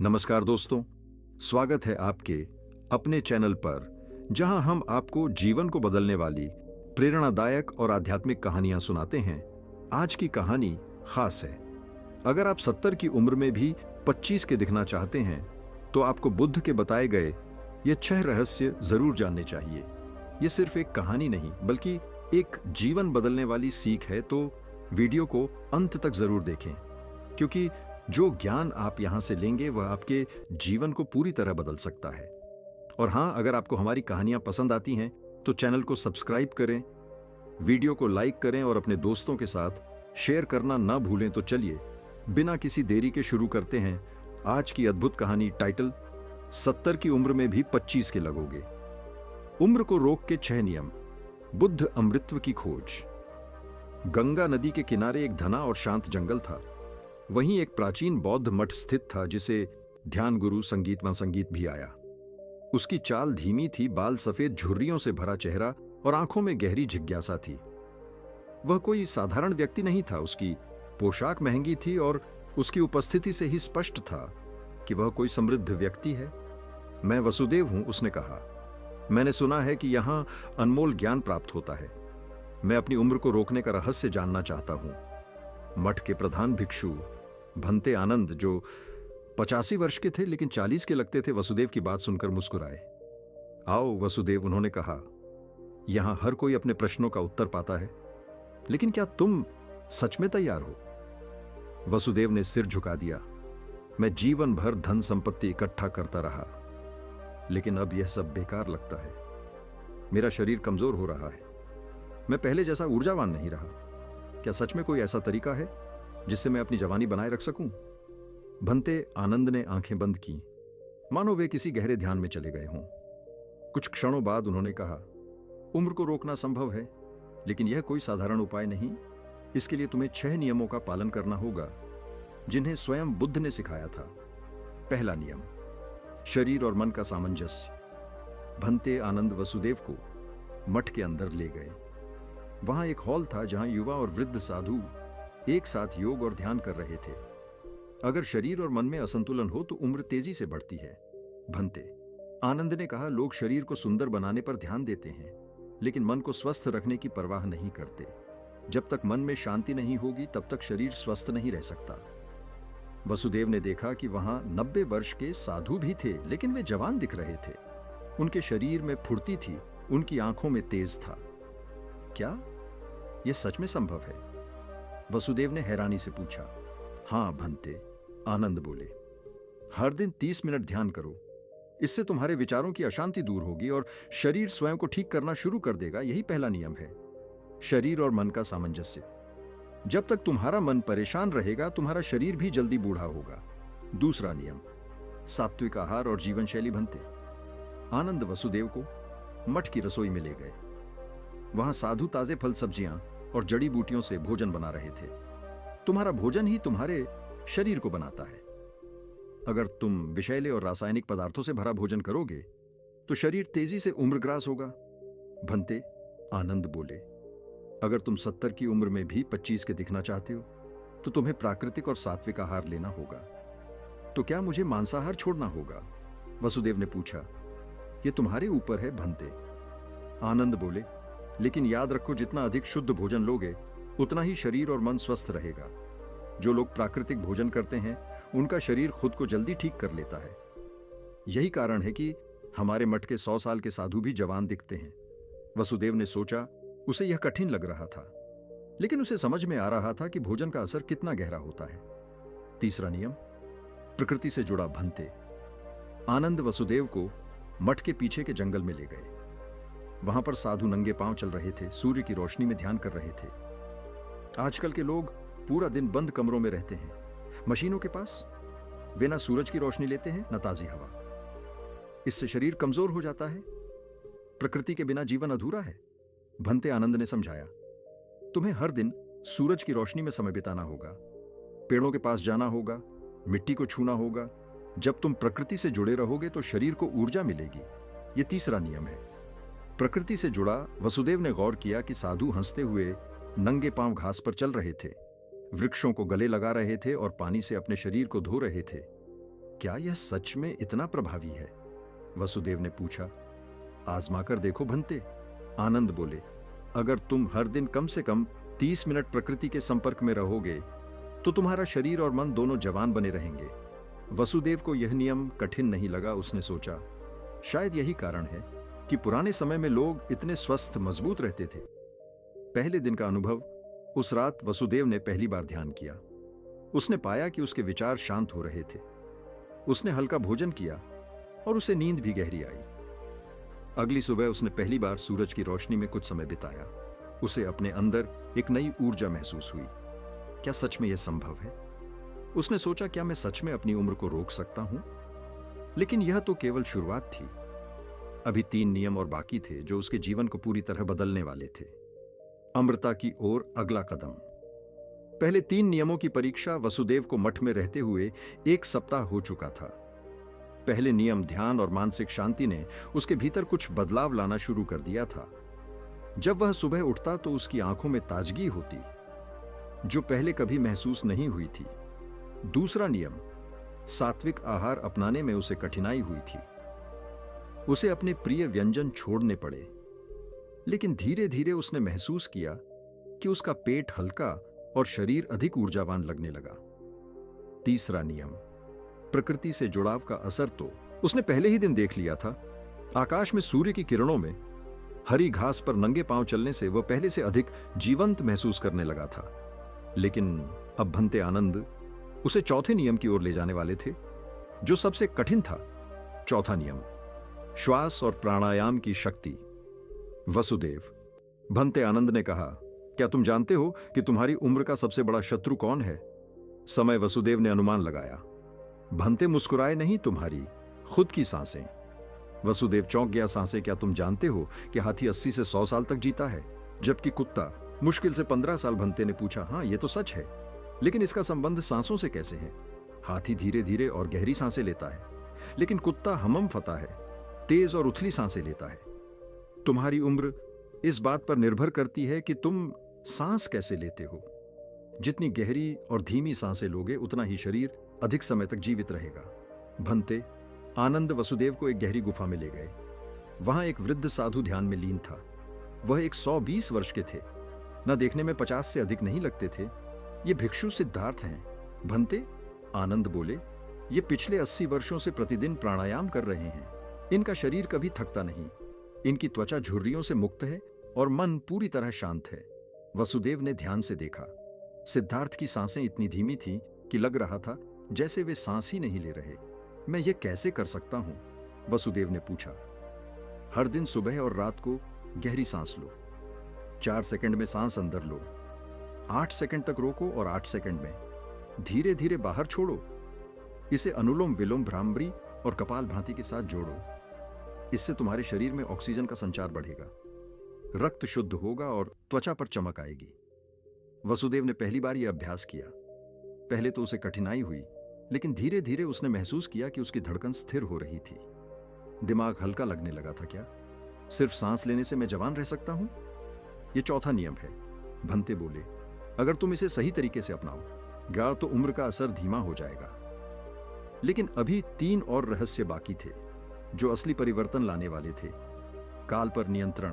नमस्कार दोस्तों, स्वागत है आपके अपने चैनल पर जहां हम आपको जीवन को बदलने वाली प्रेरणादायक और आध्यात्मिक कहानियां सुनाते हैं। आज की कहानी खास है। अगर आप 70 की उम्र में भी 25 के दिखना चाहते हैं तो आपको बुद्ध के बताए गए ये 6 रहस्य जरूर जानने चाहिए। ये सिर्फ एक कहानी नहीं बल्कि एक जीवन बदलने वाली सीख है, तो वीडियो को अंत तक जरूर देखें, क्योंकि जो ज्ञान आप यहां से लेंगे वह आपके जीवन को पूरी तरह बदल सकता है। और हां, अगर आपको हमारी कहानियां पसंद आती हैं तो चैनल को सब्सक्राइब करें, वीडियो को लाइक करें और अपने दोस्तों के साथ शेयर करना ना भूलें। तो चलिए बिना किसी देरी के शुरू करते हैं आज की अद्भुत कहानी। टाइटल: 70 की उम्र में भी 25 के लगोगे। उम्र को रोक के 6 नियम। बुद्ध अमृतत्व की खोज। गंगा नदी के किनारे एक घना और शांत जंगल था। वहीं एक प्राचीन बौद्ध मठ स्थित था जिसे ध्यान गुरु संगीतमा संगीत भी आया। उसकी चाल धीमी थी, बाल सफेद झुर्रियों से भरा चेहरा और आंखों में गहरी जिज्ञासा थी। वह कोई साधारण व्यक्ति नहीं था। उसकी पोशाक महंगी थी और उसकी उपस्थिति से ही स्पष्ट था कि वह कोई समृद्ध व्यक्ति है। मैं वसुदेव हूं, उसने कहा। मैंने सुना है कि यहां अनमोल ज्ञान प्राप्त होता है। मैं अपनी उम्र को रोकने का रहस्य जानना चाहता हूं। मठ के प्रधान भिक्षु भंते आनंद, जो 85 वर्ष के थे लेकिन 40 के लगते थे, वसुदेव की बात सुनकर मुस्कुराए। आओ वसुदेव, उन्होंने कहा, यहां हर कोई अपने प्रश्नों का उत्तर पाता है, लेकिन क्या तुम सच में तैयार हो? वसुदेव ने सिर झुका दिया। मैं जीवन भर धन संपत्ति इकट्ठा करता रहा, लेकिन अब यह सब बेकार लगता है। मेरा शरीर कमजोर हो रहा है। मैं पहले जैसा ऊर्जावान नहीं रहा। क्या सच में कोई ऐसा तरीका है जिससे मैं अपनी जवानी बनाए रख सकूं? भंते आनंद ने आंखें बंद की, मानो वे किसी गहरे ध्यान में चले गए हों। कुछ क्षणों बाद उन्होंने कहा, उम्र को रोकना संभव है, लेकिन यह कोई साधारण उपाय नहीं। इसके लिए तुम्हें 6 नियमों का पालन करना होगा जिन्हें स्वयं बुद्ध ने सिखाया था। पहला नियम: शरीर और मन का सामंजस्य। भंते आनंद वसुदेव को मठ के अंदर ले गए। वहां एक हॉल था जहां युवा और वृद्ध साधु एक साथ योग और ध्यान कर रहे थे। अगर शरीर और मन में असंतुलन हो तो उम्र तेजी से बढ़ती है। भंते आनंद ने कहा, लोग शरीर को सुंदर बनाने पर ध्यान देते हैं, लेकिन मन को स्वस्थ रखने की परवाह नहीं करते। जब तक मन में शांति नहीं होगी तब तक शरीर स्वस्थ नहीं रह सकता। वसुदेव ने देखा कि वहां 90 वर्ष के साधु भी थे, लेकिन वे जवान दिख रहे थे। उनके शरीर में फुर्ती थी, उनकी आंखों में तेज था। क्या यह सच में संभव है? वसुदेव ने हैरानी से पूछा। हां भंते, आनंद बोले। हर दिन 30 मिनट ध्यान करो। इससे तुम्हारे विचारों की अशांति दूर होगी और शरीर स्वयं को ठीक करना शुरू कर देगा। यही पहला नियम है, शरीर और मन का सामंजस्य। जब तक तुम्हारा मन परेशान रहेगा, तुम्हारा शरीर भी जल्दी बूढ़ा होगा। दूसरा नियम: सात्विक आहार और जीवन शैली। भंते आनंद वसुदेव को मठ की रसोई में ले गए। वहां साधु ताजे फल सब्जियां और जड़ी बूटियों से भोजन बना रहे थे। तुम्हारा भोजन ही तुम्हारे शरीर को बनाता है। अगर तुम विषैले और रासायनिक पदार्थों से भरा भोजन करोगे तो शरीर तेजी से उम्रग्रास होगा। भंते आनंद बोले, अगर तुम 70 की उम्र में भी 25 के दिखना चाहते हो तो तुम्हें प्राकृतिक और सात्विक आहार लेना होगा। तो क्या मुझे मांसाहार छोड़ना होगा? वसुदेव ने पूछा। यह तुम्हारे ऊपर है भंते, आनंद बोले, लेकिन याद रखो, जितना अधिक शुद्ध भोजन लोगे उतना ही शरीर और मन स्वस्थ रहेगा। जो लोग प्राकृतिक भोजन करते हैं उनका शरीर खुद को जल्दी ठीक कर लेता है। यही कारण है कि हमारे मठ के 100 साल के साधु भी जवान दिखते हैं। वसुदेव ने सोचा। उसे यह कठिन लग रहा था, लेकिन उसे समझ में आ रहा था कि भोजन का असर कितना गहरा होता है। तीसरा नियम: प्रकृति से जुड़ा। भंते आनंद वसुदेव को मठ के पीछे के जंगल में ले गए। वहां पर साधु नंगे पांव चल रहे थे, सूर्य की रोशनी में ध्यान कर रहे थे। आजकल के लोग पूरा दिन बंद कमरों में रहते हैं, मशीनों के पास। वे ना सूरज की रोशनी लेते हैं, ना ताजी हवा। इससे शरीर कमजोर हो जाता है। प्रकृति के बिना जीवन अधूरा है। भंते आनंद ने समझाया, तुम्हें हर दिन सूरज की रोशनी में समय बिताना होगा, पेड़ों के पास जाना होगा, मिट्टी को छूना होगा। जब तुम प्रकृति से जुड़े रहोगे तो शरीर को ऊर्जा मिलेगी। यह तीसरा नियम है। प्रकृति से जुड़ा। वसुदेव ने गौर किया कि साधु हंसते हुए नंगे पांव घास पर चल रहे थे, वृक्षों को गले लगा रहे थे और पानी से अपने शरीर को धो रहे थे। क्या यह सच में इतना प्रभावी है? वसुदेव ने पूछा। आजमा कर देखो भंते, आनंद बोले। अगर तुम हर दिन कम से कम 30 मिनट प्रकृति के संपर्क में रहोगे तो तुम्हारा शरीर और मन दोनों जवान बने रहेंगे। वसुदेव को यह नियम कठिन नहीं लगा। उसने सोचा, शायद यही कारण है कि पुराने समय में लोग इतने स्वस्थ मजबूत रहते थे। पहले दिन का अनुभव, उस रात वसुदेव ने पहली बार ध्यान किया। उसने पाया कि उसके विचार शांत हो रहे थे। उसने हल्का भोजन किया और उसे नींद भी गहरी आई। अगली सुबह उसने पहली बार सूरज की रोशनी में कुछ समय बिताया। उसे अपने अंदर एक नई ऊर्जा महसूस हुई। क्या सच में यह संभव है? उसने सोचा, क्या मैं सच में अपनी उम्र को रोक सकता हूं? लेकिन यह तो केवल शुरुआत थी। अभी 3 नियम और बाकी थे जो उसके जीवन को पूरी तरह बदलने वाले थे। अमृता की ओर अगला कदम। पहले 3 नियमों की परीक्षा वसुदेव को मठ में रहते हुए 1 सप्ताह हो चुका था। पहले नियम ध्यान और मानसिक शांति ने उसके भीतर कुछ बदलाव लाना शुरू कर दिया था। जब वह सुबह उठता तो उसकी आंखों में ताजगी होती, जो पहले कभी महसूस नहीं हुई थी। दूसरा नियम, सात्विक आहार अपनाने में उसे कठिनाई हुई थी। उसे अपने प्रिय व्यंजन छोड़ने पड़े, लेकिन धीरे धीरे उसने महसूस किया कि उसका पेट हल्का और शरीर अधिक ऊर्जावान लगने लगा। तीसरा नियम, प्रकृति से जुड़ाव का असर तो उसने पहले ही दिन देख लिया था। आकाश में सूर्य की किरणों में हरी घास पर नंगे पांव चलने से वह पहले से अधिक जीवंत महसूस करने लगा था। लेकिन अब भंते आनंद उसे चौथे नियम की ओर ले जाने वाले थे, जो सबसे कठिन था। चौथा नियम, श्वास और प्राणायाम की शक्ति। वसुदेव, भंते आनंद ने कहा, क्या तुम जानते हो कि तुम्हारी उम्र का सबसे बड़ा शत्रु कौन है? समय वसुदेव ने अनुमान लगाया। भंते मुस्कुराए नहीं, तुम्हारी खुद की सांसें। वसुदेव चौंक गया। सांसें? क्या तुम जानते हो कि हाथी 80 से 100 साल तक जीता है, जबकि कुत्ता मुश्किल से 15 साल? भंते ने पूछा। हाँ, यह तो सच है, लेकिन इसका संबंध सांसों से कैसे है? हाथी धीरे धीरे और गहरी सांसें लेता है, लेकिन कुत्ता हमम फता है, तेज और उथली सांसें लेता है। तुम्हारी उम्र इस बात पर निर्भर करती है कि तुम सांस कैसे लेते हो। जितनी गहरी और धीमी सांसें लोगे, उतना ही शरीर अधिक समय तक जीवित रहेगा। भंते आनंद वसुदेव को एक गहरी गुफा में ले गए। वहां एक वृद्ध साधु ध्यान में लीन था। वह 120 वर्ष के थे, न देखने में 50 से अधिक नहीं लगते थे। ये भिक्षु सिद्धार्थ हैं। भंते, आनंद बोले, ये पिछले 80 वर्षों से प्रतिदिन प्राणायाम कर रहे हैं। इनका शरीर कभी थकता नहीं, इनकी त्वचा झुर्रियों से मुक्त है और मन पूरी तरह शांत है। वसुदेव ने ध्यान से देखा। सिद्धार्थ की सांसें इतनी धीमी थीं कि लग रहा था जैसे वे सांस ही नहीं ले रहे। मैं ये कैसे कर सकता हूं? वसुदेव ने पूछा। हर दिन सुबह और रात को गहरी सांस लो। 4 सेकंड में सांस अंदर लो, 8 सेकंड तक रोको और 8 सेकंड में धीरे धीरे बाहर छोड़ो। इसे अनुलोम विलोम भ्रामरी और कपाल भाती के साथ जोड़ो। इससे तुम्हारे शरीर में ऑक्सीजन का संचार बढ़ेगा, रक्त शुद्ध होगा और त्वचा पर चमक आएगी। वसुदेव ने पहली बार यह अभ्यास किया। पहले तो उसे कठिनाई हुई, लेकिन धीरे धीरे उसने महसूस किया कि उसकी धड़कन स्थिर हो रही थी। दिमाग हल्का लगने लगा था। क्या सिर्फ सांस लेने से मैं जवान रह सकता हूं? यह चौथा नियम है। भंते बोले, अगर तुम इसे सही तरीके से अपनाओ तो उम्र का असर धीमा हो जाएगा। लेकिन अभी 3 और रहस्य बाकी थे जो असली परिवर्तन लाने वाले थे। काल पर नियंत्रण।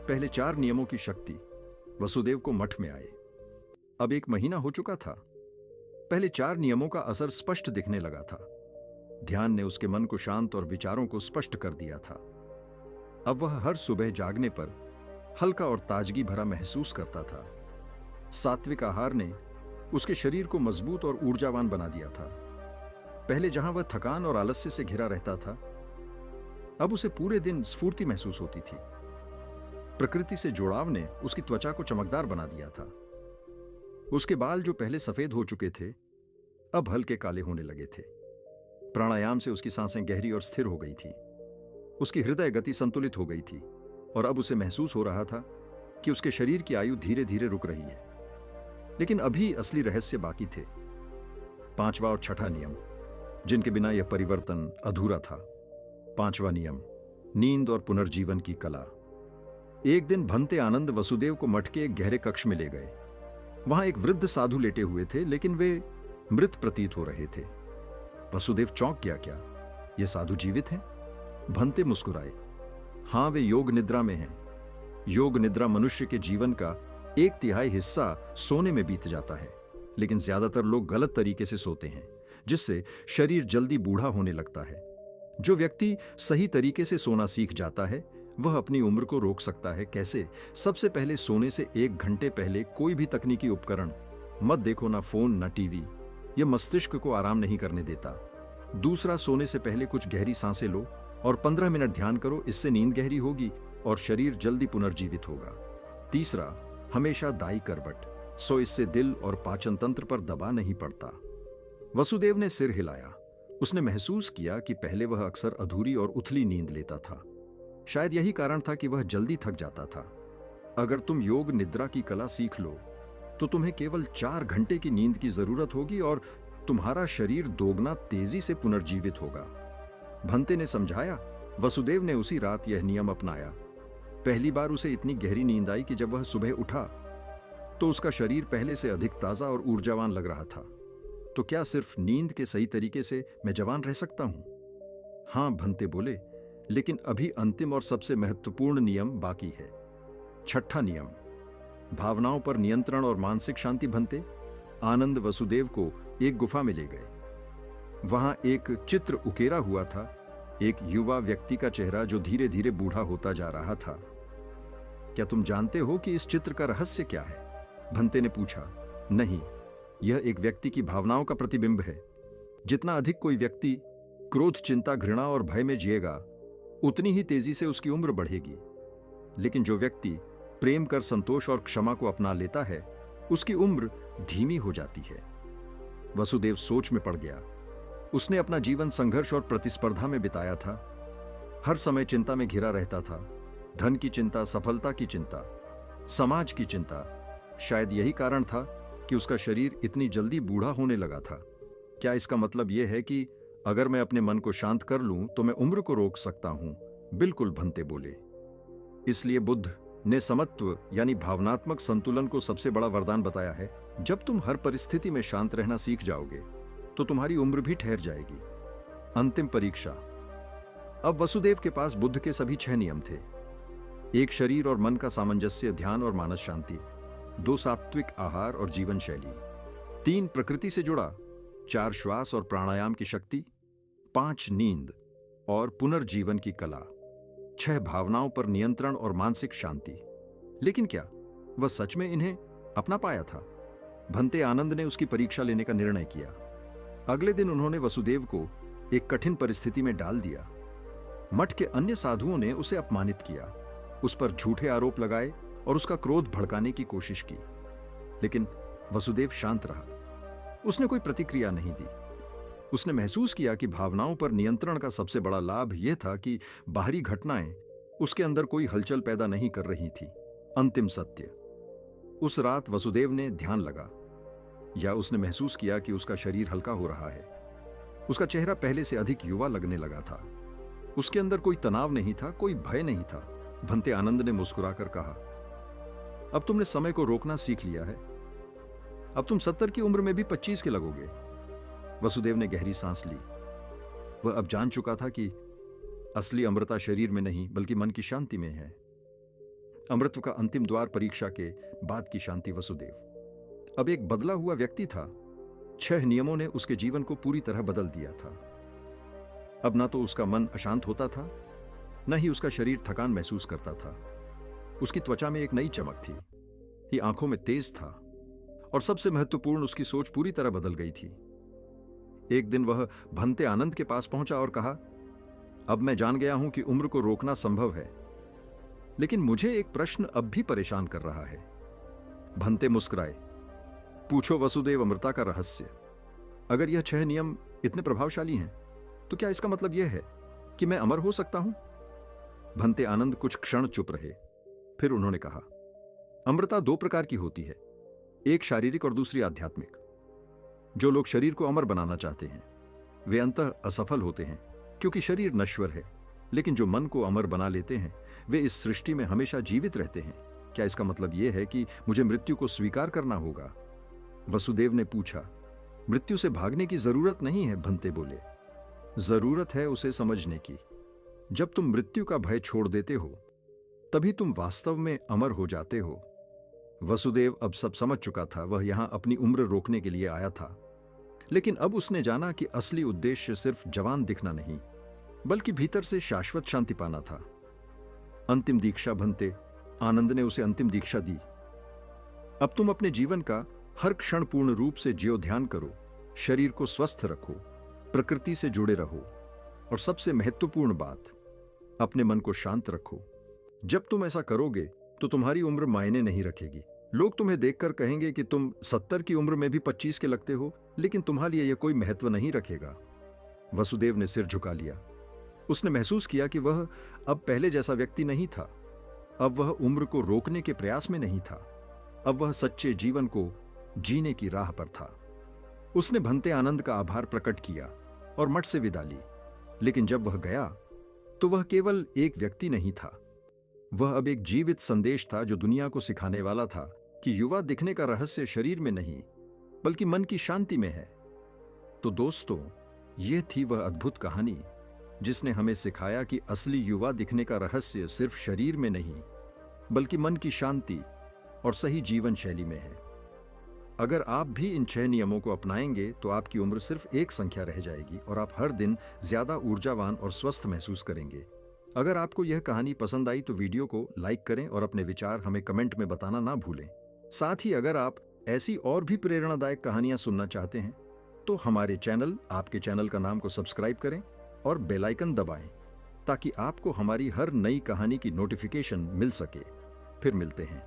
पहले 4 नियमों की शक्ति। वसुदेव को मठ में आए। अब 1 महीना हो चुका था। पहले 4 नियमों का असर स्पष्ट दिखने लगा था। ध्यान ने उसके मन को शांत और विचारों को स्पष्ट कर दिया था। अब वह हर सुबह जागने पर हल्का और ताजगी भरा महसूस करता था। सात्विक आहार ने उसके शरीर को मजबूत और ऊर्जावान बना दिया था। पहले जहां वह थकान और आलस्य से घिरा रहता था, अब उसे पूरे दिन स्फूर्ति महसूस होती थी। प्रकृति से जुड़ाव ने उसकी त्वचा को चमकदार बना दिया था। उसके बाल जो पहले सफेद हो चुके थे, अब हल्के काले होने लगे थे। प्राणायाम से उसकी सांसें गहरी और स्थिर हो गई थी। उसकी हृदय गति संतुलित हो गई थी और अब उसे महसूस हो रहा था कि उसके शरीर की आयु धीरे धीरे रुक रही है। लेकिन अभी असली रहस्य बाकी थे। 5वां और 6ठा नियम, जिनके बिना यह परिवर्तन अधूरा था। 5वां नियम, नींद और पुनर्जीवन की कला। एक दिन भंते आनंद वसुदेव को मठ के एक गहरे कक्ष में ले गए। वहां एक वृद्ध साधु लेटे हुए थे, लेकिन वे मृत प्रतीत हो रहे थे। वसुदेव चौंक गया। क्या ये साधु जीवित हैं? भंते मुस्कुराए। हां, वे योग निद्रा में हैं। योग निद्रा मनुष्य के जीवन का 1/3 हिस्सा सोने में बीत जाता है, लेकिन ज्यादातर लोग गलत तरीके से सोते हैं, जिससे शरीर जल्दी बूढ़ा होने लगता है। जो व्यक्ति सही तरीके से सोना सीख जाता है वह अपनी उम्र को रोक सकता है। कैसे? सबसे पहले सोने से 1 घंटे पहले कोई भी तकनीकी उपकरण मत देखो, ना फोन ना टीवी। यह मस्तिष्क को आराम नहीं करने देता। दूसरा, सोने से पहले कुछ गहरी सांसें लो और 15 मिनट ध्यान करो। इससे नींद गहरी होगी और शरीर जल्दी पुनर्जीवित होगा। तीसरा, हमेशा दाई करवट सो, इससे दिल और पाचन तंत्र पर दबाव नहीं पड़ता। वसुदेव ने सिर हिलाया। उसने महसूस किया कि पहले वह अक्सर अधूरी और उथली नींद लेता था। शायद यही कारण था कि वह जल्दी थक जाता था। अगर तुम योग निद्रा की कला सीख लो तो तुम्हें केवल 4 घंटे की नींद की जरूरत होगी और तुम्हारा शरीर दोगुना तेजी से पुनर्जीवित होगा। भंते ने समझाया। वसुदेव ने उसी रात यह नियम अपनाया। पहली बार उसे इतनी गहरी नींद आई कि जब वह सुबह उठा तो उसका शरीर पहले से अधिक ताजा और ऊर्जावान लग रहा था। तो क्या सिर्फ नींद के सही तरीके से मैं जवान रह सकता हूं? हां, भंते बोले, लेकिन अभी अंतिम और सबसे महत्वपूर्ण नियम बाकी है। 6ठा नियम, भावनाओं पर नियंत्रण और मानसिक शांति। भंते आनंद वसुदेव को एक गुफा में ले गए। वहां एक चित्र उकेरा हुआ था, एक युवा व्यक्ति का चेहरा जो धीरे धीरे बूढ़ा होता जा रहा था। क्या तुम जानते हो कि इस चित्र का रहस्य क्या है? भंते ने पूछा। नहीं, यह एक व्यक्ति की भावनाओं का प्रतिबिंब है। जितना अधिक कोई व्यक्ति क्रोध, चिंता, घृणा और भय में जिएगा, उतनी ही तेजी से उसकी उम्र बढ़ेगी। लेकिन जो व्यक्ति प्रेम कर संतोष और क्षमा को अपना लेता है, उसकी उम्र धीमी हो जाती है। वसुदेव सोच में पड़ गया। उसने अपना जीवन संघर्ष और प्रतिस्पर्धा में बिताया था। हर समय चिंता में घिरा रहता था। धन की चिंता, सफलता की चिंता, समाज की चिंता। शायद यही कारण था कि उसका शरीर इतनी जल्दी बूढ़ा होने लगा था। क्या इसका मतलब यह है कि अगर मैं अपने मन को शांत कर लूं तो मैं उम्र को रोक सकता हूं? बिल्कुल, भंते बोले। इसलिए बुद्ध ने समत्व यानी भावनात्मक संतुलन को सबसे बड़ा वरदान बताया है। जब तुम हर परिस्थिति में शांत रहना सीख जाओगे तो तुम्हारी उम्र भी ठहर जाएगी। अंतिम परीक्षा। अब वसुदेव के पास बुद्ध के सभी 6 नियम थे। 1 शरीर और मन का सामंजस्य, ध्यान और मानस शांति। 2 सात्विक आहार और जीवन शैली। 3 प्रकृति से जुड़ा। 4 श्वास और प्राणायाम की शक्ति। 5 नींद और पुनर्जीवन की कला। 6 भावनाओं पर नियंत्रण और मानसिक शांति। लेकिन क्या वह सच में इन्हें अपना पाया था? भंते आनंद ने उसकी परीक्षा लेने का निर्णय किया। अगले दिन उन्होंने वसुदेव को एक कठिन परिस्थिति में डाल दिया। मठ के अन्य साधुओं ने उसे अपमानित किया, उस पर झूठे आरोप लगाए और उसका क्रोध भड़काने की कोशिश की। लेकिन वसुदेव शांत रहा। उसने कोई प्रतिक्रिया नहीं दी। उसने महसूस किया कि भावनाओं पर नियंत्रण का सबसे बड़ा लाभ यह था कि बाहरी घटनाएं उसके अंदर कोई हलचल पैदा नहीं कर रही थी। अंतिम सत्य। उस रात वसुदेव ने ध्यान लगा, या उसने महसूस किया कि उसका शरीर हल्का हो रहा है। उसका चेहरा पहले से अधिक युवा लगने लगा था। उसके अंदर कोई तनाव नहीं था, कोई भय नहीं था। भंते आनंद ने मुस्कुराकर कहा, अब तुमने समय को रोकना सीख लिया है। अब तुम 70 की उम्र में भी 25 के लगोगे। वसुदेव ने गहरी सांस ली। वह अब जान चुका था कि असली अमृता शरीर में नहीं बल्कि मन की शांति में है। अमृत का अंतिम द्वार परीक्षा के बाद की शांति। वसुदेव अब एक बदला हुआ व्यक्ति था। 6 नियमों ने उसके जीवन को पूरी तरह बदल दिया था। अब ना तो उसका मन अशांत होता था, न ही उसका शरीर थकान महसूस करता था। उसकी त्वचा में एक नई चमक थी, ही आंखों में तेज था, और सबसे महत्वपूर्ण, उसकी सोच पूरी तरह बदल गई थी। एक दिन वह भंते आनंद के पास पहुंचा और कहा, अब मैं जान गया हूं कि उम्र को रोकना संभव है, लेकिन मुझे एक प्रश्न अब भी परेशान कर रहा है। भंते मुस्कुराए। पूछो वसुदेव, अमृता का रहस्य। अगर यह 6 नियम इतने प्रभावशाली हैं तो क्या इसका मतलब यह है कि मैं अमर हो सकता हूं? भंते आनंद कुछ क्षण चुप रहे। फिर उन्होंने कहा, अमृता 2 प्रकार की होती है, एक शारीरिक और दूसरी आध्यात्मिक। जो लोग शरीर को अमर बनाना चाहते हैं वे अंततः असफल होते हैं, क्योंकि शरीर नश्वर है। लेकिन जो मन को अमर बना लेते हैं वे इस सृष्टि में हमेशा जीवित रहते हैं। क्या इसका मतलब यह है कि मुझे मृत्यु को स्वीकार करना होगा? वसुदेव ने पूछा। मृत्यु से भागने की जरूरत नहीं है, भंते बोले। जरूरत है उसे समझने की। जब तुम मृत्यु का भय छोड़ देते हो, तभी तुम वास्तव में अमर हो जाते हो। वसुदेव अब सब समझ चुका था। वह यहां अपनी उम्र रोकने के लिए आया था, लेकिन अब उसने जाना कि असली उद्देश्य सिर्फ जवान दिखना नहीं, बल्कि भीतर से शाश्वत शांति पाना था। अंतिम दीक्षा भंते, आनंद ने उसे अंतिम दीक्षा दी। अब तुम अपने जीवन का हर क्षण पूर्ण रूप से ज्यो ध्यान करो, शरीर को स्वस्थ रखो, प्रकृति से जुड़े रहो, और सबसे महत्वपूर्ण बात, अपने मन को शांत रखो। जब तुम ऐसा करोगे तो तुम्हारी उम्र मायने नहीं रखेगी। लोग तुम्हें देखकर कहेंगे कि तुम 70 की उम्र में भी 25 के लगते हो, लेकिन तुम्हारे लिए यह कोई महत्व नहीं रखेगा। वसुदेव ने सिर झुका लिया। उसने महसूस किया कि वह अब पहले जैसा व्यक्ति नहीं था। अब वह उम्र को रोकने के प्रयास में नहीं था। अब वह सच्चे जीवन को जीने की राह पर था। उसने भंते आनंद का आभार प्रकट किया और मठ से विदा ली। लेकिन जब वह गया तो वह केवल एक व्यक्ति नहीं था। वह अब एक जीवित संदेश था जो दुनिया को सिखाने वाला था कि युवा दिखने का रहस्य शरीर में नहीं, बल्कि मन की शांति में है। तो दोस्तों, यह थी वह अद्भुत कहानी जिसने हमें सिखाया कि असली युवा दिखने का रहस्य सिर्फ शरीर में नहीं, बल्कि मन की शांति और सही जीवन शैली में है। अगर आप भी इन 6 नियमों को अपनाएंगे तो आपकी उम्र सिर्फ एक संख्या रह जाएगी और आप हर दिन ज्यादा ऊर्जावान और स्वस्थ महसूस करेंगे। अगर आपको यह कहानी पसंद आई तो वीडियो को लाइक करें और अपने विचार हमें कमेंट में बताना ना भूलें। साथ ही अगर आप ऐसी और भी प्रेरणादायक कहानियां सुनना चाहते हैं तो हमारे चैनल, आपके चैनल का नाम को सब्सक्राइब करें और बेल आइकन दबाएं, ताकि आपको हमारी हर नई कहानी की नोटिफिकेशन मिल सके। फिर मिलते हैं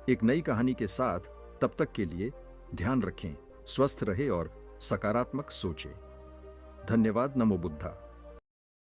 एक नई कहानी के साथ। तब तक के लिए ध्यान रखें, स्वस्थ रहे और सकारात्मक सोचें। धन्यवाद। नमो बुद्धा।